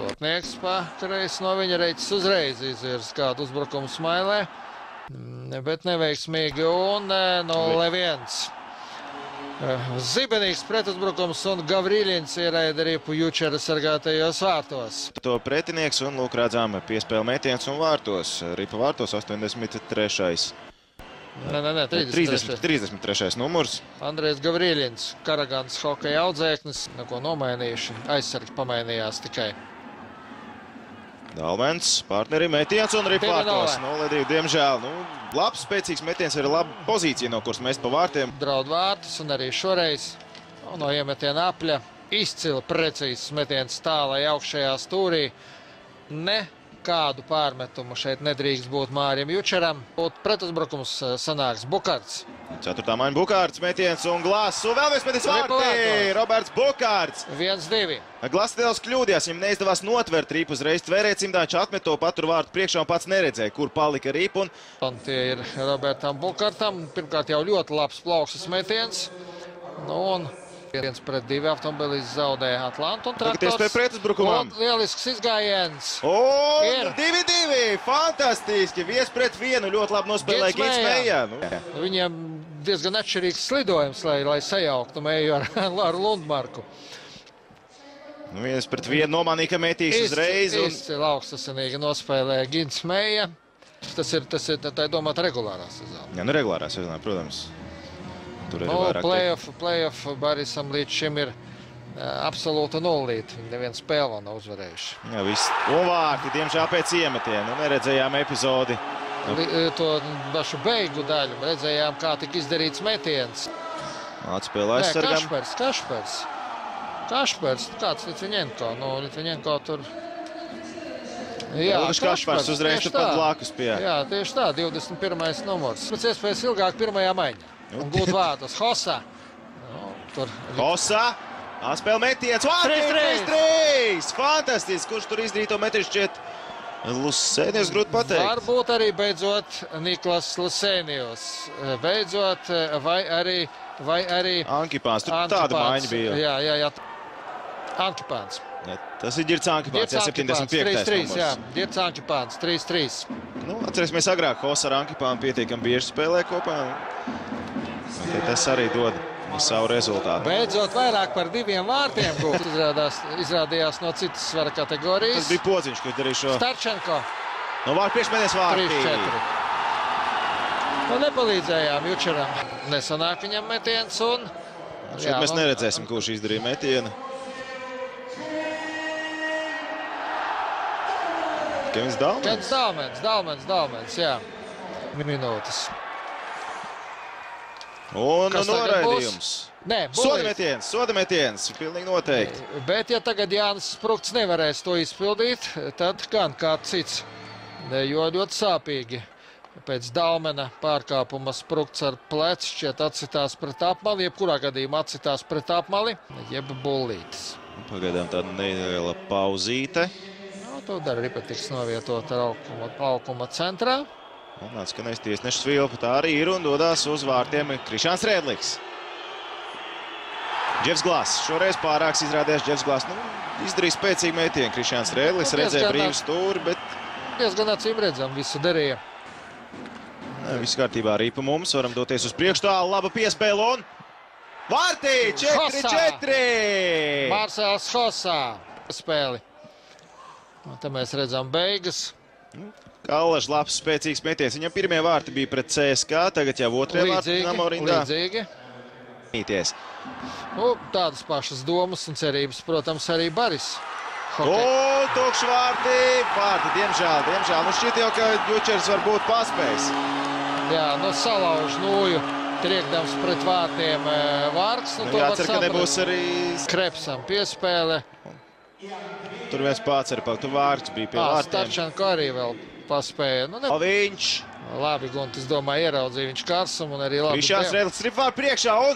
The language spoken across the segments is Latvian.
Sotnieks patreiz no viņa reiķis uzreiz izvirs kādu uzbrukumu Smailē, bet neveiksmīgi un 0-1. Zibenīgs pretuzbrukums un Gavriļins ieraida ripu Jučera sargātajos vārtos. To pretinieks un lūk redzām piespēle metiens un vārtos. Ripa vārtos 83. Nē, 33. numurs. Andrejs Gavriļins, Karagans hokeja audzēknis, neko nomainījuši, aizsargi pamainījās tikai. Dalmens, partneri metiens un ripa vārtos 0-2, diemžēl. Labs, spēcīgs metiens ir laba pozīcija, no kuras mēs pa vārtiem. Draud vārtus un arī šoreiz no iemetiena apļa izcili precīzs metiens tālai augšējā stūrī. Nekādu pārmetumu šeit nedrīkst būt Mārim Jučeram. Pretuzbrukums sanāks Bukārts. 4. maiņa Bukārts, metiens un Glāss. Un vēl viens metiens vārtī! Roberts Bukārts. 1-2. Glāss nedaudz kļūdījās, viņam neizdevās notvert ripu uzreiz tvērē cimdā. Viņš atmet to patur vārtu priekšā un pats neredzēja, kur palika ripa. Un tie ir Robertam Bukārtam. Pirmkārt jau ļoti labs plaukstas metiens. Un 1-2 automobilis zaudēja Atlantu un traktors. Tagad iespēja pretuzbrukumam. Lielisks izgājiens. Un 2-2. Fantastiski. 1-1. Ļoti labi nospēlēja Gins Meija. Viņiem diezgan atšķirīgs slidojums, lai sajauktu Meiju ar Lundmarku. 1-1 nomanīja, ka metīs uzreiz. Izcili augstasinīgi nospēlēja Gins Meija. Tas ir tā domāt regulārā sezonā. Jā, regulārā sezonā, protams. Tur ir vairāk. Playoff Barisam līdz šim ir absolūta nullīte. Viņi nevienu spēli vēl nav uzvarējuši. Jā, viss. Un vārti, diemžēl pēc iemetiena. Neredzējām epizodi. To pašu beigu daļu redzējām, kā tika izdarīts metiens. Atspēlē aizsargam. Kašpers, kāds Litviņenko. Litviņenko tur... Jā, Kašpers uzreiz pat blakus pie. Jā, tieši tā, 21. numurs. Pēc iespējas ilgāk pirmajā maiņā. Un gūt vārtus. Hosa. Hosa. Atspēle metiens. Vārti! 3-3! Fantastiski! Kurš tur izdarīja to metienu šķiet? Lusēnijus grūti pateikt. Varbūt arī beidzot Niklas Lusēnijus. Beidzot, vai arī... Ankipāns. Tur tāda maiņa bija. Jā. Ankipāns. Tas ir Ģirds Ankipāns, 75. numurs. Jā, Ģirds Ankipāns, 3-3. Atcerēsimies agrāk, Hosa ar Ankipānu pietiekami bieži spēlē kopā. Tas arī dod savu rezultātu. Beidzot vairāk par 2 vārtiem gūt. Izrādījās no citas svara kategorijas. Tas bija Podziņš, kurš darīja šo. Starčenko. No vārtu priekšmēties vārtī. 3-4. Nepalīdzējām Jučeram. Nesanāk viņam metiens un... Šeit mēs neredzēsim, kurš izdarīja metienu. Kevins Dalmens, jā. Minūtes. Un noraidījums. Soda metiens, pilnīgi noteikti. Bet ja tagad Jānis Sprukts nevarēs to izpildīt, tad gan kāds cits. Jo ļoti sāpīgi. Pēc Dalmena pārkāpuma Sprukts ar pleci šķiet atsitās pret apmali, jebkurā gadījumā atsitās pret apmali, jeb bullītis. Pagaidām tāda neliela pauzīte. To dara ripa tiks novietot laukuma centrā. Un atskanēs tiesneša svilpa, tā arī ir un dodās uz vārtiem Krišāns Rēdliks. Džefs Glāss. Šoreiz pārāks izrādījās Džefs Glāss. Izdarīja spēcīgu metienu Krišāns Rēdliks, redzēja brīvu stūri, bet... Diezgan acīm redzam, visu darīja. Viss kārtībā arī pa mums, varam doties uz priekšu tālu, laba piespēle un... Vārtī! 4-4! Mārsēls Hosā spēli. Un te mēs redzam beigas. Kallažs labs, spēcīgs metiens. Viņam pirmie vārti bija pret CSK, tagad jau otrajā vārti Namorindā. Līdzīgi. Mīties. Tādas pašas domas un cerības, protams, arī Baris. Tukšs vārti, diemžēl. Šķiet jau, ka Jučers varbūt paspējis. Jā, salauž nūju, triekdams pret vārtiem Vārks. Jācer, ka nebūs arī... Krepsam piespēle. Tur viens pācer, tu Vārks bija pie vārtiem. Starčenko arī vēl paspēja. Viņš. Labi, Guntis, domāju, ieraudzīja viņš karsumu un arī labi. Krišāns Rēdliks strip vārdu priekšā un...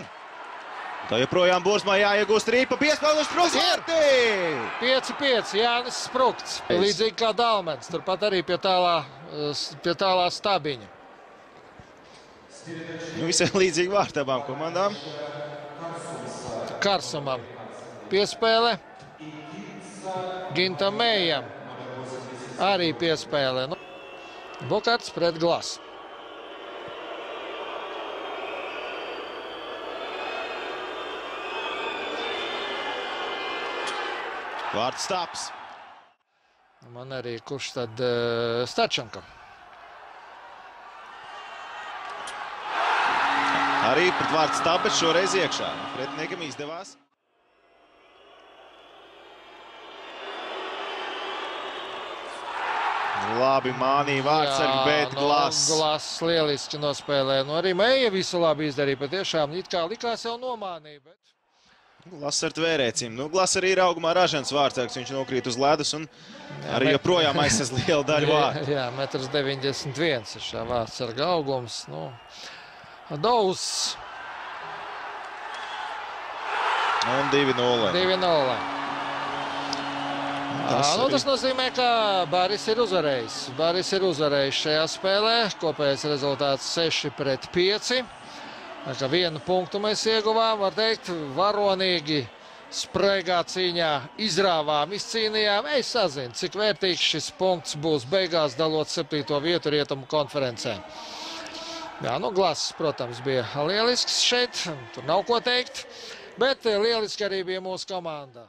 Tā joprojām Bursmā jāiegūst ripa, piespēlus Sprukts vārtī! 5-5, Jānis Sprukts. Līdzīgi kā Dalmens, turpat arī pie tālā stabiņa. Visai līdzīgi vārti abām komandām. Karsumam piespēle. Gintam Mējam arī piespēlē. Nu, Bukarts pret Glasu. Vārds Staps. Man arī kurš tad Stačanka. Arī pret vārds Staps, bet šoreiz iekšā. Pretiniekam izdevās. Labi mānīja vārdsargi, bet Glass. Glass lieliski nospēlē. Nu, arī Meija visu labi izdarīja. Patiešām it kā likās jau nomānīja, bet... Glass ar tvērēcim. Nu, Glass arī ir augumā ražants vārdsargs. Viņš nokrīt uz ledus un arī joprojām aizsas lielu daļu vārdu. Jā, 1,91 m ir šā vārdsarga augums. Nu, Daus. Un 2-0. 2-0. Tas nozīmē, ka Bāris ir uzvarējis. Bāris ir uzvarējis šajā spēlē. Kopējais rezultāts 6-5. Kā 1 punktu mēs ieguvām, var teikt, varonīgi spraigā cīņā izrāvām, izcīnījām. Es sazinu, cik vērtīgs šis punkts būs beigās dalot 7. vietu Rietumu konferencē. Jā, nu Glass, protams, bija lielisks šeit, tur nav ko teikt, bet lieliski arī bija mūsu komanda.